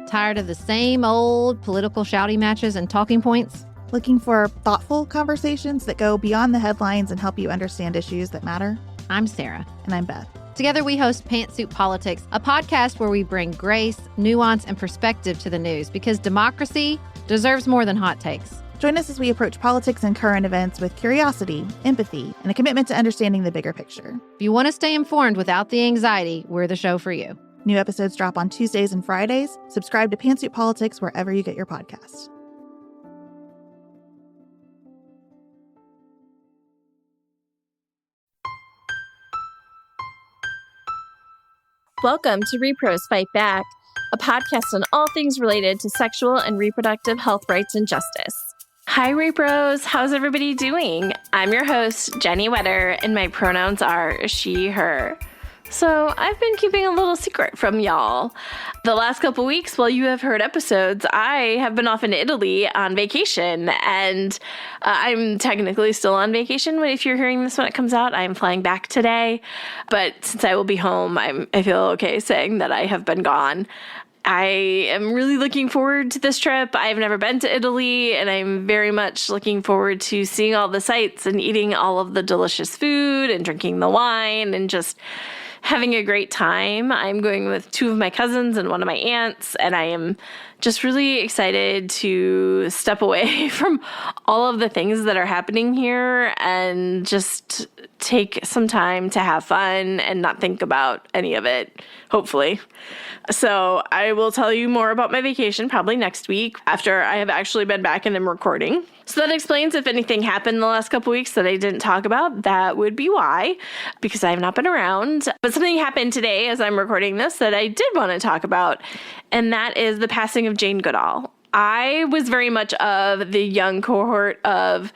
Tired of the same old political shouty matches and talking points? Looking for thoughtful conversations that go beyond the headlines and help you understand issues that matter? I'm Sarah. And I'm Beth. Together we host Pantsuit Politics, a podcast where we bring grace, nuance, and perspective to the news because democracy deserves more than hot takes. Join us as we approach politics and current events with curiosity, empathy, and a commitment to understanding the bigger picture. If you want to stay informed without the anxiety, we're the show for you. New episodes drop on Tuesdays and Fridays. Subscribe to Pantsuit Politics wherever you get your podcasts. Welcome to Repros Fight Back, a podcast on all things related to sexual and reproductive health rights and justice. Hi, Repros. How's everybody doing? I'm your host, Jenny Wetter, and my pronouns are she, her. So I've been keeping a little secret from y'all. The last couple weeks, while you have heard episodes, I have been off in Italy on vacation, and I'm technically still on vacation. But if you're hearing this when it comes out, I'm flying back today. But since I will be home, I feel okay saying that I have been gone. I am really looking forward to this trip. I've never been to Italy, and I'm very much looking forward to seeing all the sights and eating all of the delicious food and drinking the wine and just having a great time. I'm going with two of my cousins and one of my aunts, and I am just really excited to step away from all of the things that are happening here and just take some time to have fun and not think about any of it, hopefully. So I will tell you more about my vacation probably next week after I have actually been back and am recording. So that explains if anything happened in the last couple weeks that I didn't talk about. That would be why, because I have not been around. But something happened today as I'm recording this that I did want to talk about, and that is the passing of Jane Goodall. I was very much of the young cohort of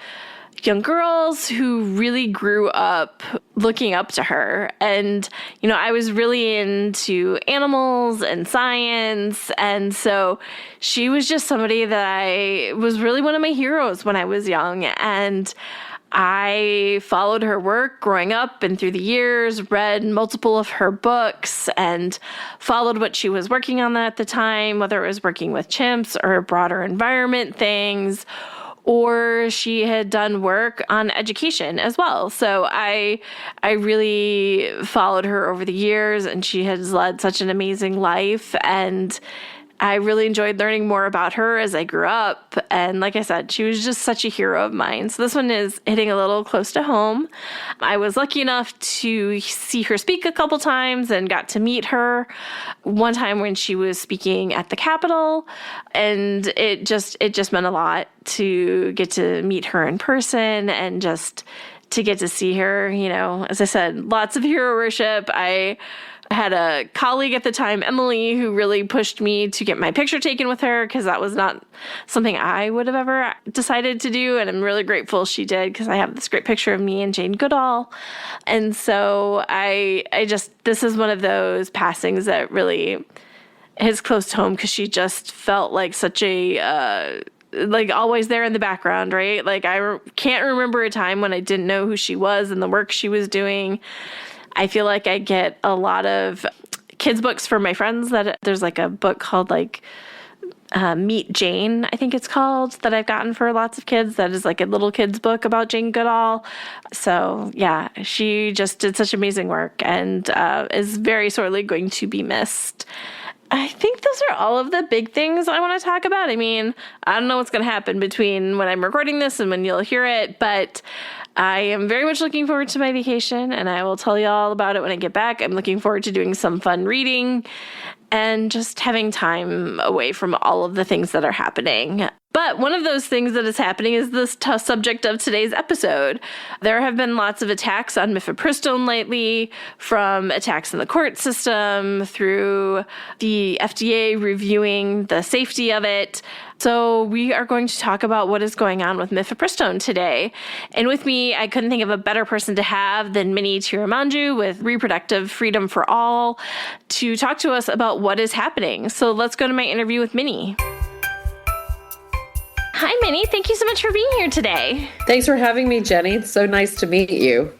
young girls who really grew up looking up to her. And, you know, I was really into animals and science. And so she was just somebody that I was really one of my heroes when I was young. And I followed her work growing up and through the years, read multiple of her books and followed what she was working on at the time, whether it was working with chimps or broader environment things, or she had done work on education as well. So I really followed her over the years, and she has led such an amazing life. And I really enjoyed learning more about her as I grew up. And like I said, she was just such a hero of mine. So this one is hitting a little close to home. I was lucky enough to see her speak a couple times and got to meet her one time when she was speaking at the Capitol. And it just meant a lot to get to meet her in person and just to get to see her. You know, as I said, lots of hero worship. I had a colleague at the time, Emily, who really pushed me to get my picture taken with her because that was not something I would have ever decided to do. And I'm really grateful she did because I have this great picture of me and Jane Goodall. And so this is one of those passings that really hits close to home because she just felt like such a, like always there in the background, right? Like I can't remember a time when I didn't know who she was and the work she was doing. I feel like I get a lot of kids' books from my friends that there's like a book called like Meet Jane, I think it's called, that I've gotten for lots of kids. That is like a little kid's book about Jane Goodall. So yeah, she just did such amazing work and is very sorely going to be missed. I think those are all of the big things I want to talk about. I mean, I don't know what's going to happen between when I'm recording this and when you'll hear it, but I am very much looking forward to my vacation, and I will tell you all about it when I get back. I'm looking forward to doing some fun reading and just having time away from all of the things that are happening. But one of those things that is happening is this subject of today's episode. There have been lots of attacks on mifepristone lately, from attacks in the court system through the FDA reviewing the safety of it. So we are going to talk about what is going on with mifepristone today. And with me, I couldn't think of a better person to have than Timmaraju with Reproductive Freedom for All to talk to us about what is happening. So let's go to my interview with Minnie. Hi, Minnie. Thank you so much for being here today. Thanks for having me, Jenny. It's so nice to meet you.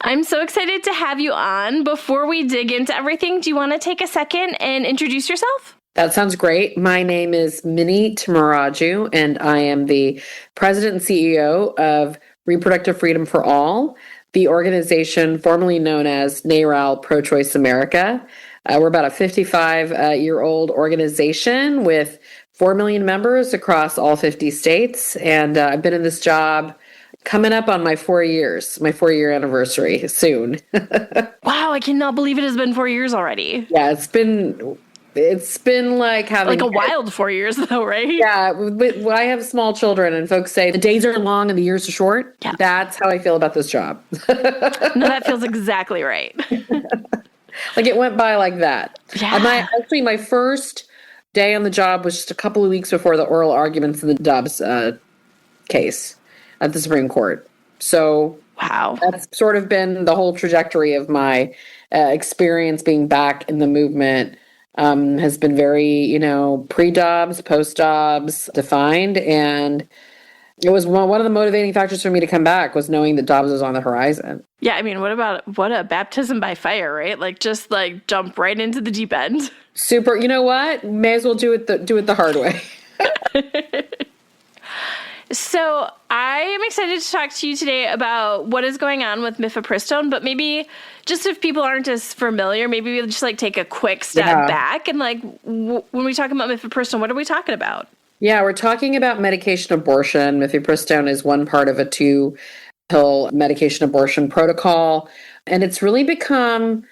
I'm so excited to have you on. Before we dig into everything, do you want to take a second and introduce yourself? That sounds great. My name is Minnie Timmaraju, and I am the president and CEO of Reproductive Freedom for All, the organization formerly known as NARAL Pro-Choice America. We're about a 55-year-old organization with 4 million members across all 50 states, and I've been in this job coming up on my 4 years, my 4-year anniversary soon. Wow, I cannot believe it has been 4 years already. Yeah, it's been like having like a wild 4 years though, right? Yeah, I have small children and folks say the days are long and the years are short. Yeah. That's how I feel about this job. No, that feels exactly right. Like it went by like that. Yeah. My first day on the job was just a couple of weeks before the oral arguments in the Dobbs case at the Supreme Court. So wow, that's sort of been the whole trajectory of my experience being back in the movement. Has been very, pre-Dobbs, post-Dobbs defined. And it was one of the motivating factors for me to come back was knowing that Dobbs was on the horizon. Yeah, I mean, what a baptism by fire, right? Like just like jump right into the deep end. Super. You know what? May as well do it the hard way. So I am excited to talk to you today about what is going on with mifepristone, but maybe just if people aren't as familiar, maybe we'll just like take a quick step back and like when we talk about mifepristone, what are we talking about? Yeah, we're talking about medication abortion. Mifepristone is one part of a 2-pill medication abortion protocol, and it's really become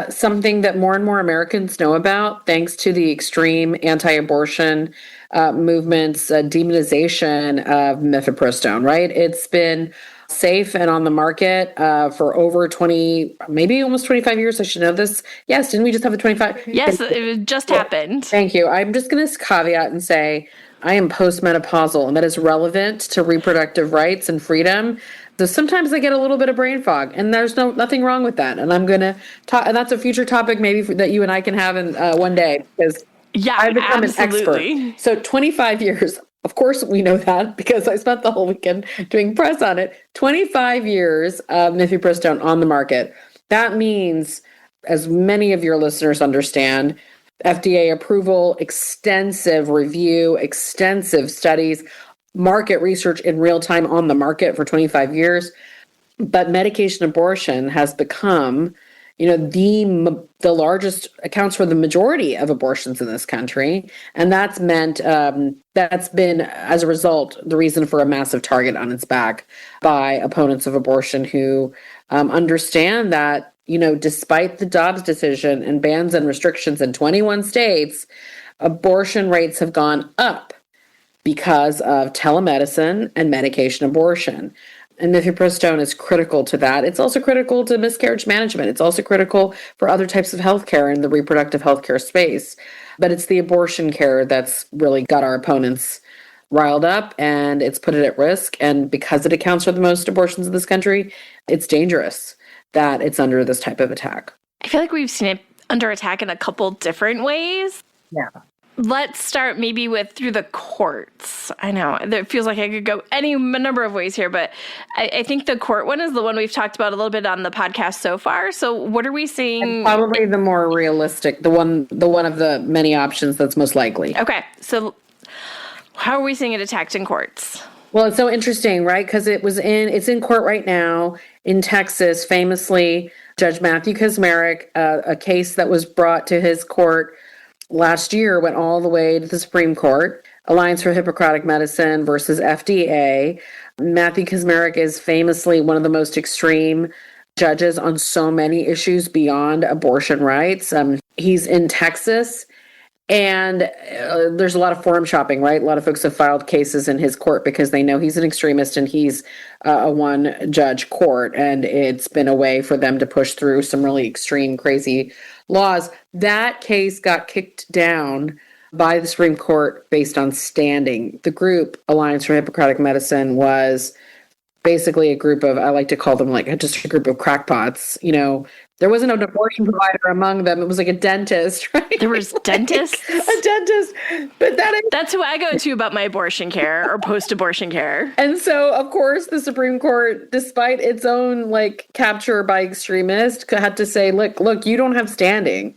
something that more and more Americans know about thanks to the extreme anti-abortion movement's demonization of mifepristone, right? It's been safe and on the market for over 20, maybe almost 25 years. I should know this. Yes, didn't we just have the 25? Yes, it just happened. Thank you. I'm just going to caveat and say I am postmenopausal, and that is relevant to reproductive rights and freedom. So sometimes I get a little bit of brain fog, and there's nothing wrong with that. And I'm going to talk, and that's a future topic maybe that you and I can have in one day, because I've become absolutely. an expert. So 25 years, of course we know that because I spent the whole weekend doing press on it. 25 years of mifepristone on the market. That means, as many of your listeners understand, FDA approval, extensive review, extensive studies, market research in real time on the market for 25 years. But medication abortion has become, the largest, accounts for the majority of abortions in this country. And that's meant, that's been, as a result, the reason for a massive target on its back by opponents of abortion who understand that, despite the Dobbs decision and bans and restrictions in 21 states, abortion rates have gone up because of telemedicine and medication abortion. And mifepristone is critical to that. It's also critical to miscarriage management. It's also critical for other types of healthcare in the reproductive healthcare space. But it's the abortion care that's really got our opponents riled up, and it's put it at risk. And because it accounts for the most abortions in this country, it's dangerous that it's under this type of attack. I feel like we've seen it under attack in a couple different ways. Yeah. Let's start maybe with through the courts. I know it feels like I could go any number of ways here, but I think the court one is the one we've talked about a little bit on the podcast so far. So what are we seeing? And probably the more realistic, the one of the many options that's most likely. Okay. So how are we seeing it attacked in courts? Well, it's so interesting, right? Because it's in court right now in Texas. Famously, Judge Matthew Kacsmaryk, a case that was brought to his court last year went all the way to the Supreme Court. Alliance for Hippocratic Medicine versus FDA. Matthew Kacsmaryk is famously one of the most extreme judges on so many issues beyond abortion rights. He's in Texas, and there's a lot of forum shopping, right? A lot of folks have filed cases in his court because they know he's an extremist and he's a one-judge court, and it's been a way for them to push through some really extreme, crazy laws. That case got kicked down by the Supreme Court based on standing. The group, Alliance for Hippocratic Medicine, was basically a group of, I like to call them like just a group of crackpots. There wasn't an abortion provider among them. It was like a dentist, right? There was dentists? A dentist. But that's who I go to about my abortion care or post-abortion care. And so, of course, the Supreme Court, despite its own capture by extremists, had to say, look, you don't have standing.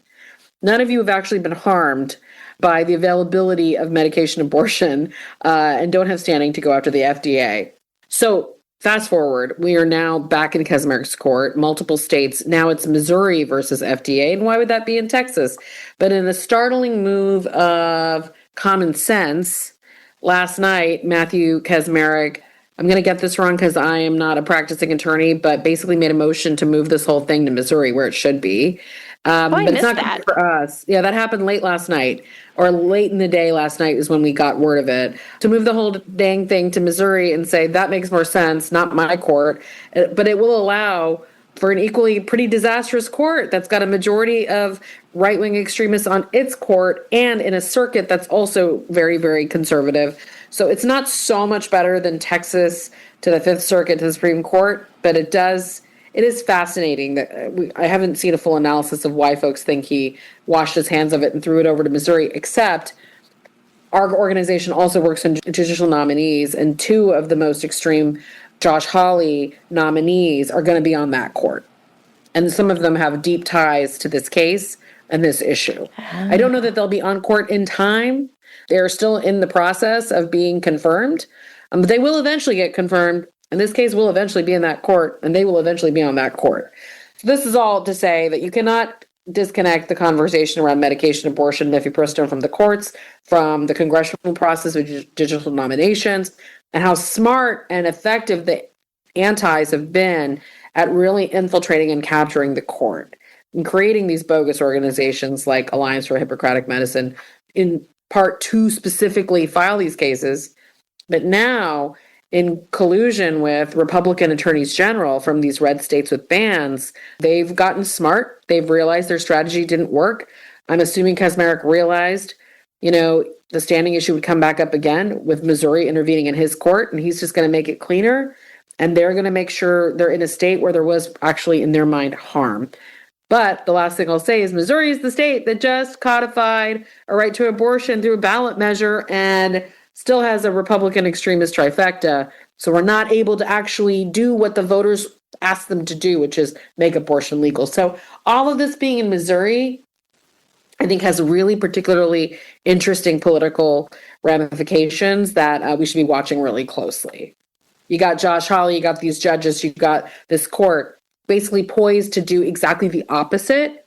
None of you have actually been harmed by the availability of medication abortion and don't have standing to go after the FDA. So fast forward, we are now back in Kacsmaryk's court, multiple states. Now it's Missouri versus FDA. And why would that be in Texas? But in a startling move of common sense, last night, Matthew Kacsmaryk, I'm going to get this wrong because I am not a practicing attorney, but basically made a motion to move this whole thing to Missouri where it should be. But it's not good for us. Yeah, that happened late last night, or late in the day last night is when we got word of it. To move the whole dang thing to Missouri and say that makes more sense, not my court, but it will allow for an equally pretty disastrous court that's got a majority of right-wing extremists on its court and in a circuit that's also very, very conservative. So it's not so much better than Texas to the Fifth Circuit to the Supreme Court, but it is fascinating that I haven't seen a full analysis of why folks think he washed his hands of it and threw it over to Missouri, except our organization also works on judicial nominees, and two of the most extreme Josh Hawley nominees are going to be on that court. And some of them have deep ties to this case and this issue. I don't know that they'll be on court in time. They're still in the process of being confirmed, but they will eventually get confirmed. And this case will eventually be in that court, and they will eventually be on that court. So this is all to say that you cannot disconnect the conversation around medication abortion, mifepristone, from the courts, from the congressional process of judicial nominations, and how smart and effective the antis have been at really infiltrating and capturing the court and creating these bogus organizations like Alliance for Hippocratic Medicine, in part to specifically file these cases. But now, in collusion with Republican attorneys general from these red states with bans, they've gotten smart. They've realized their strategy didn't work. I'm assuming Kacsmaryk realized, the standing issue would come back up again with Missouri intervening in his court, and he's just going to make it cleaner. And they're going to make sure they're in a state where there was actually, in their mind, harm. But the last thing I'll say is Missouri is the state that just codified a right to abortion through a ballot measure and still has a Republican extremist trifecta. So we're not able to actually do what the voters asked them to do, which is make abortion legal. So all of this being in Missouri, I think has really particularly interesting political ramifications that we should be watching really closely. You got Josh Hawley, you got these judges, you got this court basically poised to do exactly the opposite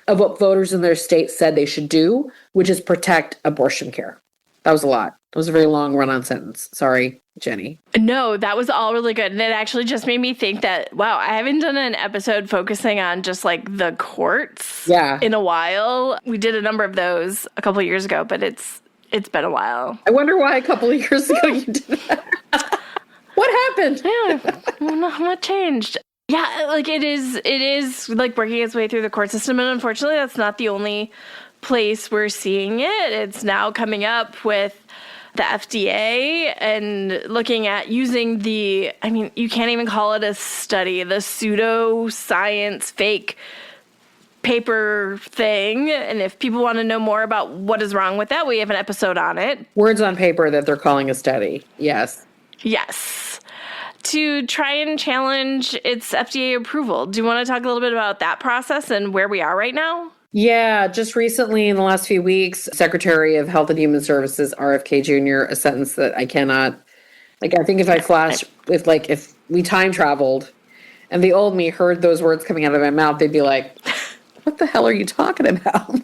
of what voters in their state said they should do, which is protect abortion care. That was a lot. It was a very long run-on sentence. Sorry, Jenny. No, that was all really good. And it actually just made me think that, wow, I haven't done an episode focusing on just like the courts in a while. We did a number of those a couple of years ago, but it's been a while. I wonder why a couple of years ago you did that. What happened? Yeah, what changed? Yeah, like it is like working its way through the court system. And unfortunately, that's not the only place we're seeing it. It's now coming up with the FDA and looking at using you can't even call it a study, the pseudoscience fake paper thing. And if people want to know more about what is wrong with that, we have an episode on it. Words on paper that they're calling a study. Yes. Yes. To try and challenge its FDA approval. Do you want to talk a little bit about that process and where we are right now? Yeah, just recently in the last few weeks, Secretary of Health and Human Services, RFK Jr., a sentence that I cannot, I think if we time traveled and the old me heard those words coming out of my mouth, they'd be like, what the hell are you talking about?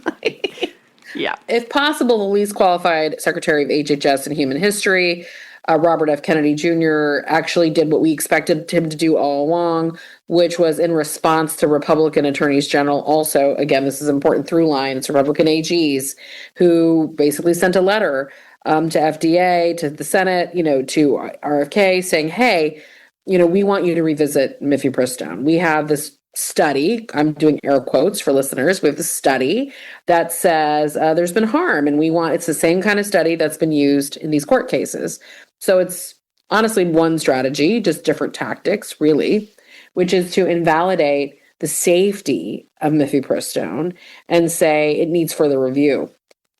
Yeah. If possible, the least qualified Secretary of HHS in human history, Robert F. Kennedy Jr. actually did what we expected him to do all along, which was in response to Republican attorneys general. Also, again, this is an important through line. It's Republican AGs who basically sent a letter to FDA, to the Senate, to RFK saying, hey, we want you to revisit mifepristone. We have this study, I'm doing air quotes for listeners, we have this study that says there's been harm, and it's the same kind of study that's been used in these court cases. So it's honestly one strategy, just different tactics, really, which is to invalidate the safety of mifepristone and say it needs further review.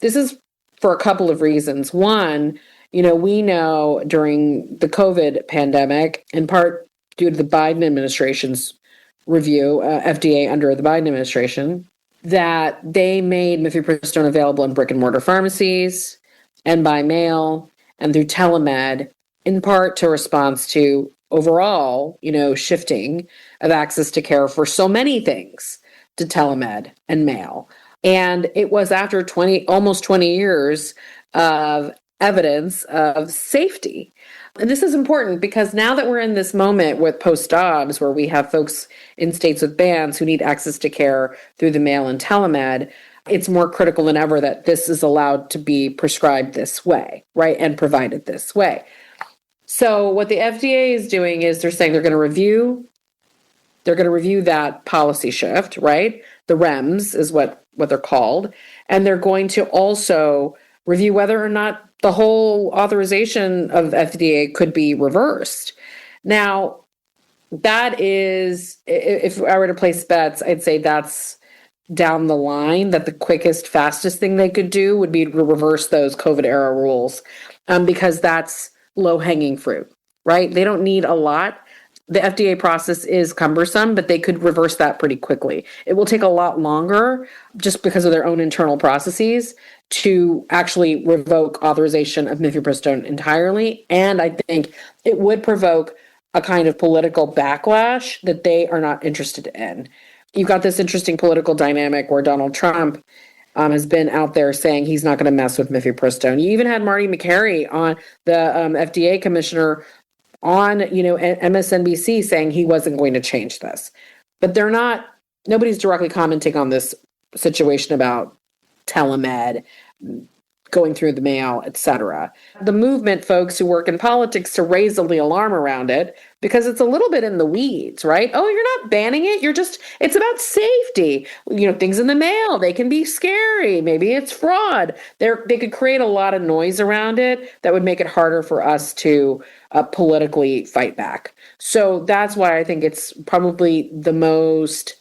This is for a couple of reasons. One, we know during the COVID pandemic, in part due to the Biden administration's review, FDA under the Biden administration, that they made mifepristone available in brick and mortar pharmacies and by mail and through telemed, in part to response to overall, shifting of access to care for so many things to telemed and mail. And it was after almost 20 years of evidence of safety. And this is important because now that we're in this moment with post-Dobbs, where we have folks in states with bans who need access to care through the mail and telemed, it's more critical than ever that this is allowed to be prescribed this way, right, and provided this way. So what the FDA is doing is they're saying they're going to review that policy shift, right? The REMS is what they're called. And they're going to also review whether or not the whole authorization of FDA could be reversed. Now, that is, if I were to place bets, I'd say that's down the line, that the quickest, fastest thing they could do would be to reverse those COVID era rules, because that's low-hanging fruit, right? They don't need a lot. The FDA process is cumbersome, but they could reverse that pretty quickly. It will take a lot longer just because of their own internal processes to actually revoke authorization of mifepristone entirely. And I think it would provoke a kind of political backlash that they are not interested in. You've got this interesting political dynamic where Donald Trump has been out there saying he's not going to mess with mifepristone. You even had Marty McCary, on the FDA commissioner, on MSNBC, saying he wasn't going to change this. But nobody's directly commenting on this situation about telemed, going through the mail, etc. The movement folks who work in politics to raise the alarm around it, because it's a little bit in the weeds, right? Oh, you're not banning it. It's about safety. Things in the mail, they can be scary. Maybe it's fraud. They could create a lot of noise around it that would make it harder for us to politically fight back. So that's why I think it's probably the most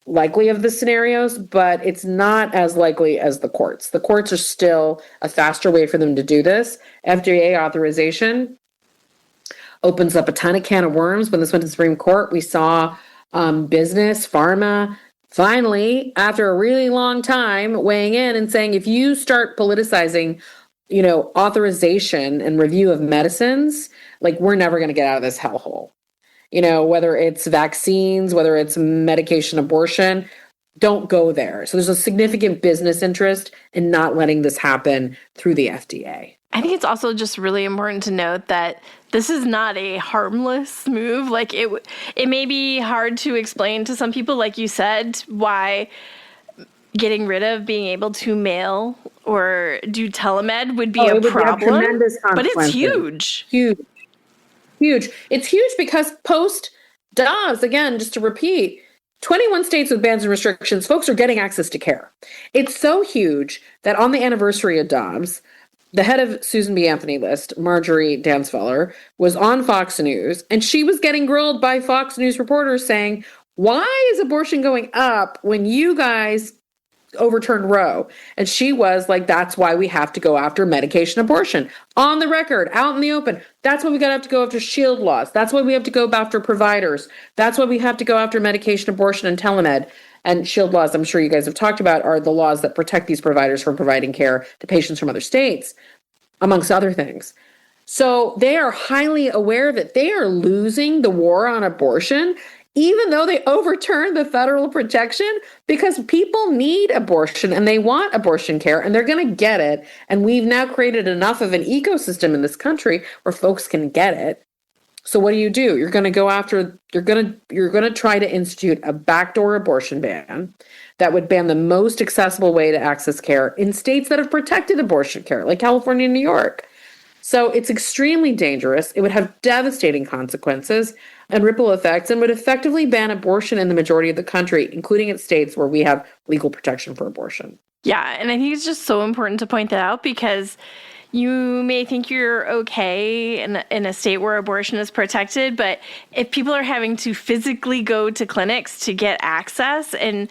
likely of the scenarios, but it's not as likely as the courts. The courts are still a faster way for them to do this. FDA authorization opens up a ton of can of worms. When this went to the Supreme Court, we saw business, pharma, finally, after a really long time, weighing in and saying, if you start politicizing, authorization and review of medicines, we're never going to get out of this hellhole. Whether it's vaccines, whether it's medication abortion, don't go there. So there's a significant business interest in not letting this happen through the FDA. I think it's also just really important to note that this is not a harmless move. It may be hard to explain to some people, like you said, why getting rid of being able to mail or do telemed would be a problem. But it's huge. Huge. It's huge because post-Dobbs, again, just to repeat, 21 states with bans and restrictions, folks are getting access to care. It's so huge that on the anniversary of Dobbs, the head of Susan B. Anthony list, Marjorie Dansfeller, was on Fox News, and she was getting grilled by Fox News reporters saying, why is abortion going up when you guys overturned Roe? And she was like, that's why we have to go after medication abortion. On the record, out in the open. That's why we have to go after shield laws. That's why we have to go after providers. That's why we have to go after medication abortion and telemed. And shield laws, I'm sure you guys have talked about, are the laws that protect these providers from providing care to patients from other states, amongst other things. So they are highly aware that they are losing the war on abortion, even though they overturned the federal protection, because people need abortion and they want abortion care and they're going to get it. And we've now created enough of an ecosystem in this country where folks can get it. So what do? You're going to go after, you're going to try to institute a backdoor abortion ban that would ban the most accessible way to access care in states that have protected abortion care, like California and New York. So it's extremely dangerous. It would have devastating consequences and ripple effects, and would effectively ban abortion in the majority of the country, including in states where we have legal protection for abortion. Yeah, and I think it's just so important to point that out, because you may think you're okay in a state where abortion is protected, but if people are having to physically go to clinics to get access, and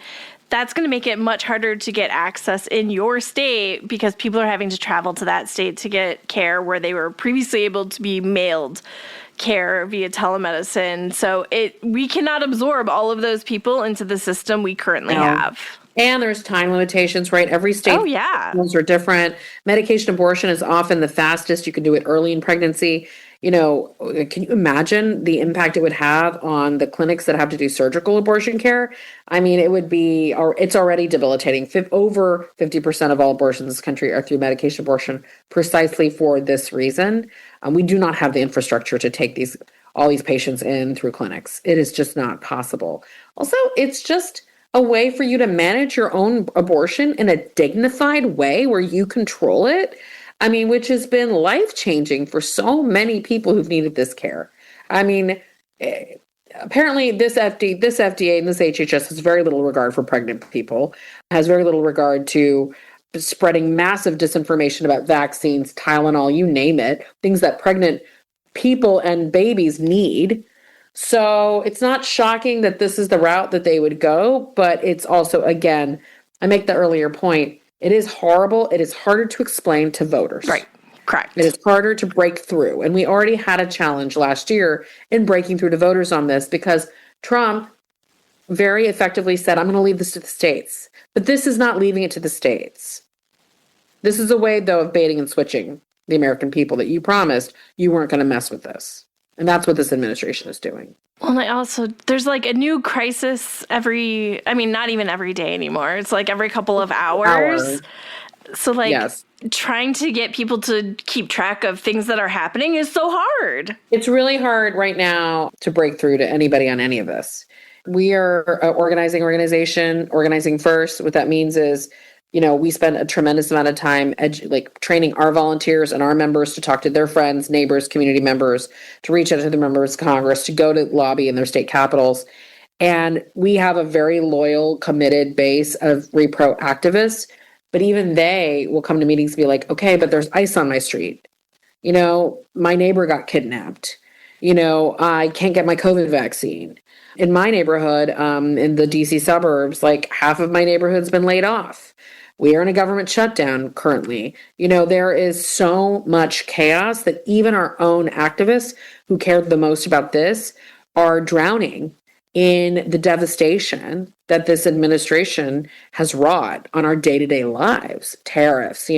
that's going to make it much harder to get access in your state because people are having to travel to that state to get care where they were previously able to be mailed care via telemedicine. So we cannot absorb all of those people into the system we currently have. And there's time limitations, right? Every state rules are different. Medication abortion is often the fastest. You can do it early in pregnancy. Can you imagine the impact it would have on the clinics that have to do surgical abortion care? I mean, it would be, or it's already debilitating. Over 50% of all abortions in this country are through medication abortion, precisely for this reason. We do not have the infrastructure to take all these patients in through clinics. It is just not possible. Also, it's just a way for you to manage your own abortion in a dignified way where you control it. I mean, which has been life-changing for so many people who've needed this care. I mean, apparently this FDA and this HHS has very little regard for pregnant people, has very little regard to spreading massive disinformation about vaccines, Tylenol, you name it, things that pregnant people and babies need. So it's not shocking that this is the route that they would go, but it's also, again, I make the earlier point, it is horrible. It is harder to explain to voters. Right. Correct. It is harder to break through. And we already had a challenge last year in breaking through to voters on this because Trump very effectively said, I'm going to leave this to the states. But this is not leaving it to the states. This is a way, though, of baiting and switching the American people that you promised you weren't going to mess with this. And that's what this administration is doing. Well, there's like a new crisis not even every day anymore. It's like every couple of hours. So trying to get people to keep track of things that are happening is so hard. It's really hard right now to break through to anybody on any of this. We are an organizing first. What that means is, we spend a tremendous amount of time training our volunteers and our members to talk to their friends, neighbors, community members, to reach out to the members of Congress, to go to lobby in their state capitals. And we have a very loyal, committed base of repro activists, but even they will come to meetings and be like, okay, but there's ICE on my street. My neighbor got kidnapped. I can't get my COVID vaccine. In my neighborhood, in the DC suburbs, half of my neighborhood's been laid off. We are in a government shutdown currently. There is so much chaos that even our own activists who cared the most about this are drowning in the devastation that this administration has wrought on our day-to-day lives, tariffs,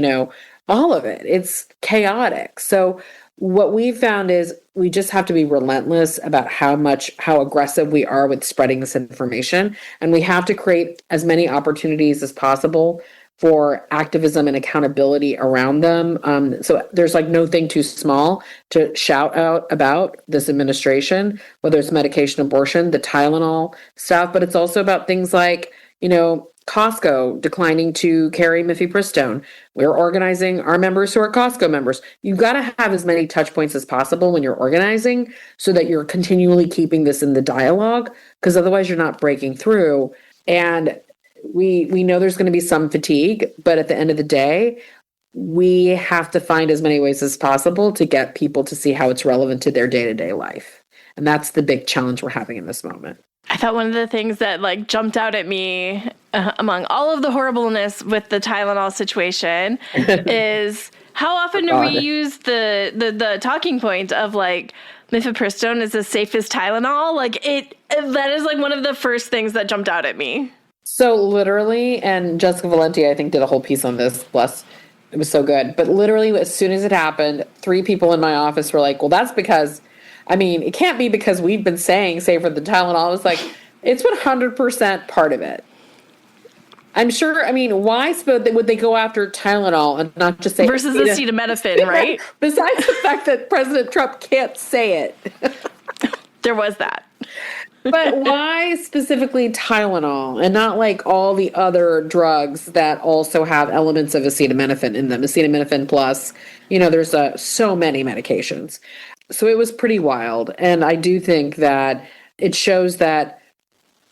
all of it. It's chaotic. So what we found is we just have to be relentless about how aggressive we are with spreading this information. And we have to create as many opportunities as possible for activism and accountability around them. So there's no thing too small to shout out about this administration, whether it's medication abortion, the Tylenol stuff, but it's also about things like, Costco declining to carry mifepristone. We're organizing our members who are Costco members. You've got to have as many touch points as possible when you're organizing so that you're continually keeping this in the dialogue, because otherwise you're not breaking through. And we know there's going to be some fatigue, but at the end of the day, we have to find as many ways as possible to get people to see how it's relevant to their day-to-day life. And that's the big challenge we're having in this moment. I thought one of the things that jumped out at me among all of the horribleness with the Tylenol situation is how often do we use the talking point of mifepristone is as safe as Tylenol? That is one of the first things that jumped out at me. So literally, and Jessica Valenti, I think, did a whole piece on this. Bless, it was so good. But literally, as soon as it happened, 3 people in my office were like, well, that's because, it can't be because we've been saying safer than Tylenol. I was like, it's 100% part of it. I'm sure, why would they go after Tylenol and not just say... Versus acetaminophen, right? Besides the fact that President Trump can't say it. There was that. But why specifically Tylenol and not all the other drugs that also have elements of acetaminophen in them? Acetaminophen plus, there's so many medications. So it was pretty wild. And I do think that it shows that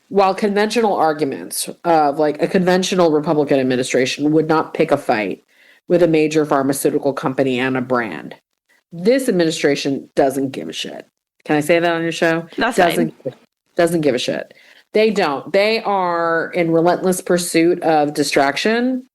while conventional arguments of a conventional Republican administration would not pick a fight with a major pharmaceutical company and a brand, this administration doesn't give a shit. Can I say that on your show? That's fine. Doesn't give a shit. They don't. They are in relentless pursuit of distraction.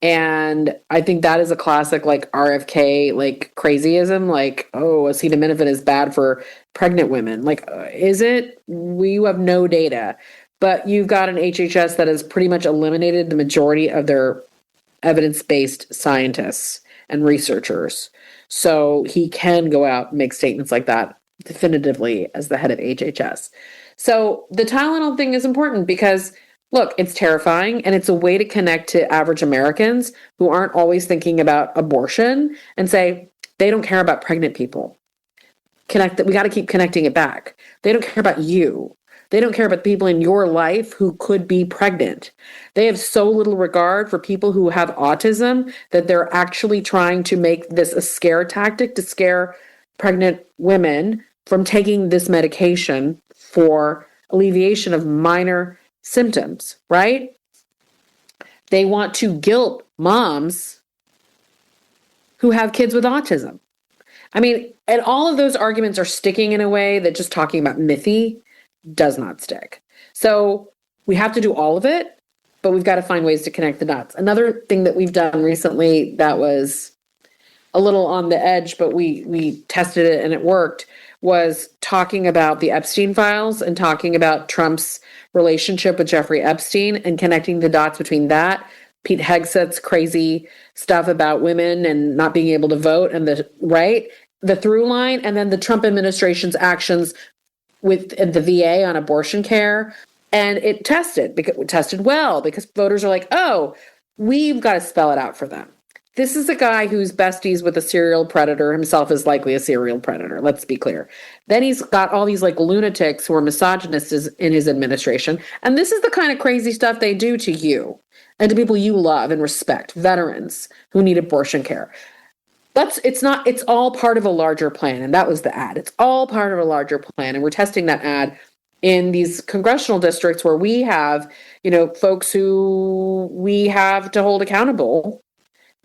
And I think that is a classic RFK crazyism, acetaminophen is bad for pregnant women. Is it? We have no data. but you've got an HHS that has pretty much eliminated the majority of their evidence-based scientists and researchers. So he can go out and make statements like that definitively as the head of HHS. So the Tylenol thing is important because, look, it's terrifying, and it's a way to connect to average Americans who aren't always thinking about abortion and say, they don't care about pregnant people. We got to keep connecting it back. They don't care about you. They don't care about the people in your life who could be pregnant. They have so little regard for people who have autism that they're actually trying to make this a scare tactic to scare pregnant women from taking this medication for alleviation of minor symptoms, right? They want to guilt moms who have kids with autism. I mean, and all of those arguments are sticking in a way that just talking about Miffy does not stick. So we have to do all of it, but we've got to find ways to connect the dots. Another thing that we've done recently that was a little on the edge, but we tested it and it worked, was talking about the Epstein files and talking about Trump's relationship with Jeffrey Epstein and connecting the dots between that, Pete Hegseth's crazy stuff about women and not being able to vote, and the through line, and then the Trump administration's actions with the VA on abortion care. And it tested well because voters are like, oh, we've got to spell it out for them. This is a guy who's besties with a serial predator, himself is likely a serial predator, let's be clear. Then he's got all these like lunatics who are misogynists in his administration. And this is the kind of crazy stuff they do to you and to people you love and respect, veterans who need abortion care. It's all part of a larger plan. And that was the ad. It's all part of a larger plan. And we're testing that ad in these congressional districts where we have, folks who we have to hold accountable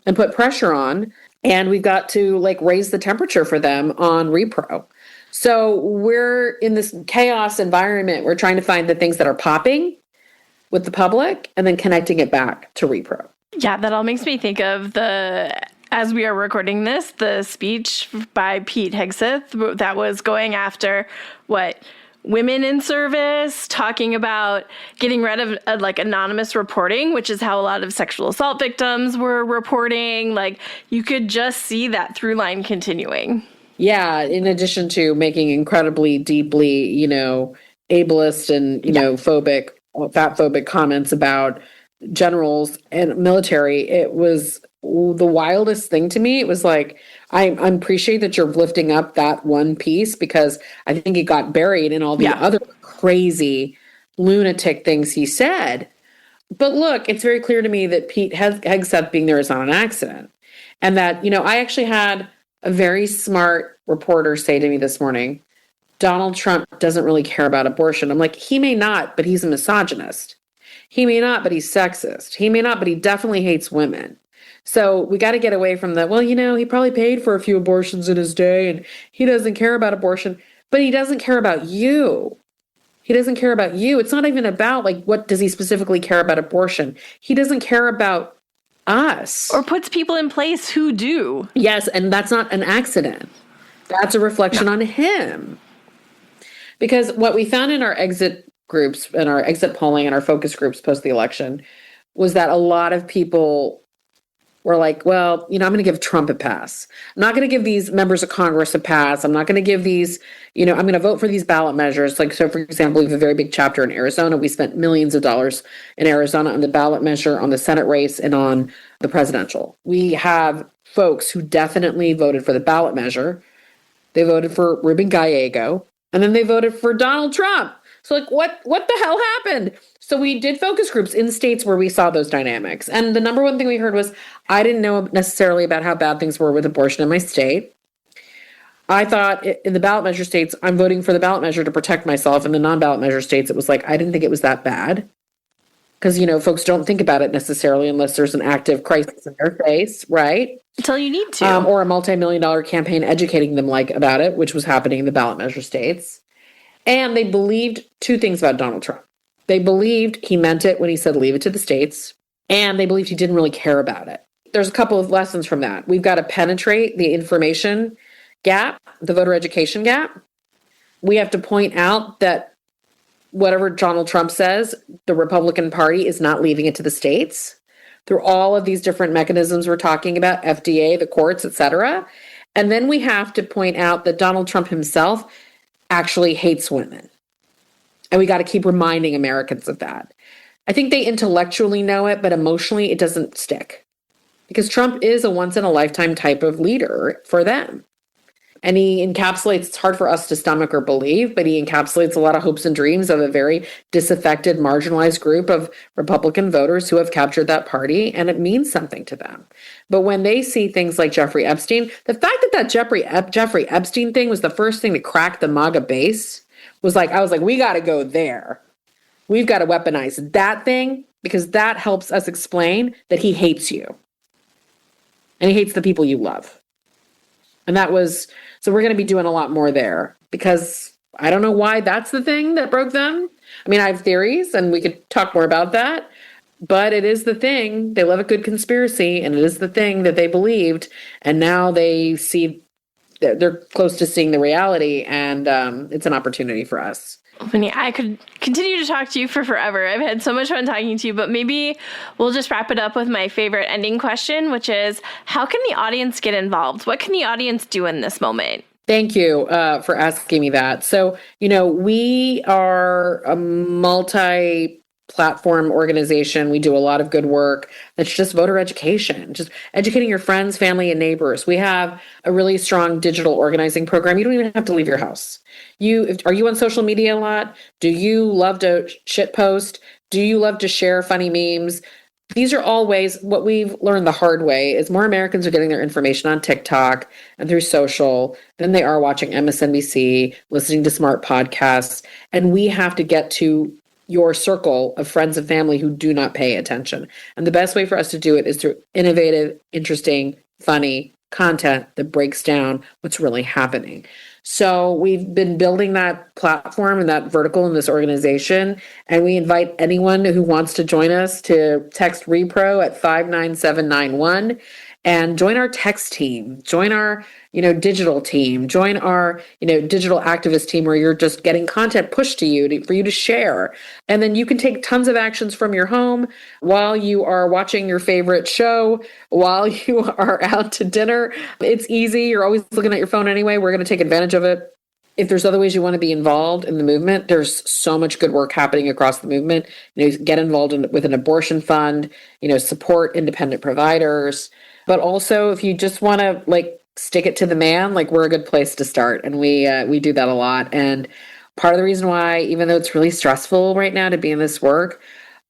and put pressure on, and we've got to raise the temperature for them on repro. So we're in this chaos environment. We're trying to find the things that are popping with the public and then connecting it back to repro. Yeah, that all makes me think of as we are recording this, the speech by Pete Hegseth that was going after women in service, talking about getting rid of anonymous reporting, which is how a lot of sexual assault victims were reporting. You could just see that through line continuing. Yeah, in addition to making incredibly deeply, ableist and, fatphobic comments about generals and military, it was the wildest thing to me. It was I appreciate that you're lifting up that one piece because I think it got buried in all the other crazy lunatic things he said. But look, it's very clear to me that Pete Hegseth being there is not an accident. And that, I actually had a very smart reporter say to me this morning, Donald Trump doesn't really care about abortion. I'm like, he may not, but he's a misogynist. He may not, but he's sexist. He may not, but he definitely hates women. So we got to get away from that. Well, he probably paid for a few abortions in his day and he doesn't care about abortion, but he doesn't care about you. He doesn't care about you. It's not even about what does he specifically care about abortion? He doesn't care about us. Or puts people in place who do. Yes, and that's not an accident. That's a reflection on him. Because what we found in our exit groups and our exit polling and our focus groups post the election was that a lot of people were well, I'm going to give Trump a pass. I'm not going to give these members of Congress a pass. I'm not going to give these, I'm going to vote for these ballot measures. So for example, we have a very big chapter in Arizona. We spent millions of dollars in Arizona on the ballot measure, on the Senate race, and on the presidential. We have folks who definitely voted for the ballot measure. They voted for Ruben Gallego, and then they voted for Donald Trump. So what the hell happened? So we did focus groups in states where we saw those dynamics. And the number one thing we heard was, I didn't know necessarily about how bad things were with abortion in my state. I thought in the ballot measure states, I'm voting for the ballot measure to protect myself. In the non-ballot measure states, it was I didn't think it was that bad. Because, folks don't think about it necessarily unless there's an active crisis in their face, right? Until you need to. Or a multi-million-dollar campaign educating them about it, which was happening in the ballot measure states. And they believed two things about Donald Trump. They believed he meant it when he said leave it to the states, and they believed he didn't really care about it. There's a couple of lessons from that. We've got to penetrate the information gap, the voter education gap. We have to point out that whatever Donald Trump says, the Republican Party is not leaving it to the states through all of these different mechanisms we're talking about, FDA, the courts, etc. And then we have to point out that Donald Trump himself actually hates women. And we got to keep reminding Americans of that. I think they intellectually know it, but emotionally it doesn't stick. Because Trump is a once-in-a-lifetime type of leader for them. And he encapsulates, it's hard for us to stomach or believe, but he encapsulates a lot of hopes and dreams of a very disaffected, marginalized group of Republican voters who have captured that party, and it means something to them. But when they see things like Jeffrey Epstein, the fact that Jeffrey Epstein thing was the first thing to crack the MAGA base I was like, we got to go there. We've got to weaponize that thing because that helps us explain that he hates you. And he hates the people you love. And so we're going to be doing a lot more there because I don't know why that's the thing that broke them. I mean, I have theories and we could talk more about that, but it is the thing. They love a good conspiracy and it is the thing that they believed. And now they see they're close to seeing the reality and it's an opportunity for us. Winnie, I could continue to talk to you for forever. I've had so much fun talking to you, but maybe we'll just wrap it up with my favorite ending question, which is, how can the audience get involved? What can the audience do in this moment? Thank you for asking me that. So, we are a multi-platform organization. We do a lot of good work. That's just voter education, just educating your friends, family, and neighbors. We have a really strong digital organizing program. You don't even have to leave your house. Are you on social media a lot? Do you love to shit post? Do you love to share funny memes? These are all ways. What we've learned the hard way is more Americans are getting their information on TikTok and through social than they are watching MSNBC, listening to smart podcasts. And we have to get to your circle of friends and family who do not pay attention. And the best way for us to do it is through innovative, interesting, funny content that breaks down what's really happening. So we've been building that platform and that vertical in this organization, and we invite anyone who wants to join us to text Repro at 59791 and join our text team, join our, digital team, join our, digital activist team where you're just getting content pushed to you for you to share. And then you can take tons of actions from your home while you are watching your favorite show, while you are out to dinner. It's easy. You're always looking at your phone anyway. We're going to take advantage of it. If there's other ways you want to be involved in the movement, there's so much good work happening across the movement. Get involved with an abortion fund, support independent providers. But also, if you just want to stick it to the man, we're a good place to start. And we do that a lot. And part of the reason why, even though it's really stressful right now to be in this work,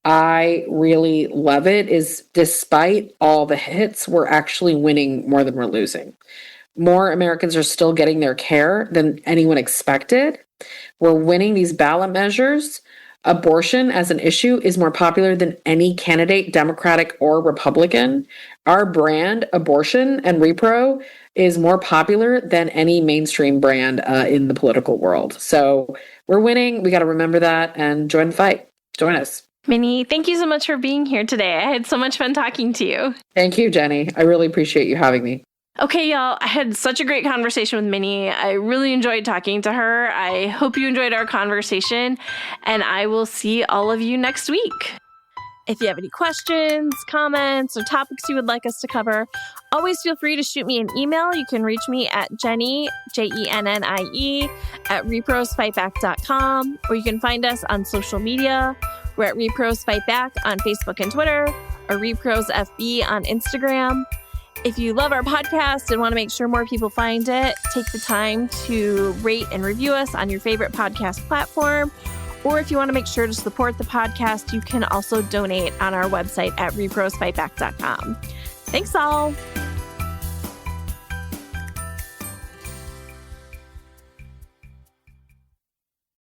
I really love it is despite all the hits, we're actually winning more than we're losing. More Americans are still getting their care than anyone expected. We're winning these ballot measures. Abortion as an issue is more popular than any candidate, Democratic or Republican. Our brand, abortion and repro, is more popular than any mainstream brand in the political world. So we're winning. We got to remember that and join the fight. Join us. Minnie, thank you so much for being here today. I had so much fun talking to you. Thank you, Jenny. I really appreciate you having me. Okay, y'all, I had such a great conversation with Minnie. I really enjoyed talking to her. I hope you enjoyed our conversation, and I will see all of you next week. If you have any questions, comments, or topics you would like us to cover, always feel free to shoot me an email. You can reach me at Jenny, Jennie, at reprosfightback.com, or you can find us on social media. We're at Repros Fight Back on Facebook and Twitter, or Repros FB on Instagram. If you love our podcast and want to make sure more people find it, take the time to rate and review us on your favorite podcast platform. Or if you want to make sure to support the podcast, you can also donate on our website at reprosfightback.com. Thanks all.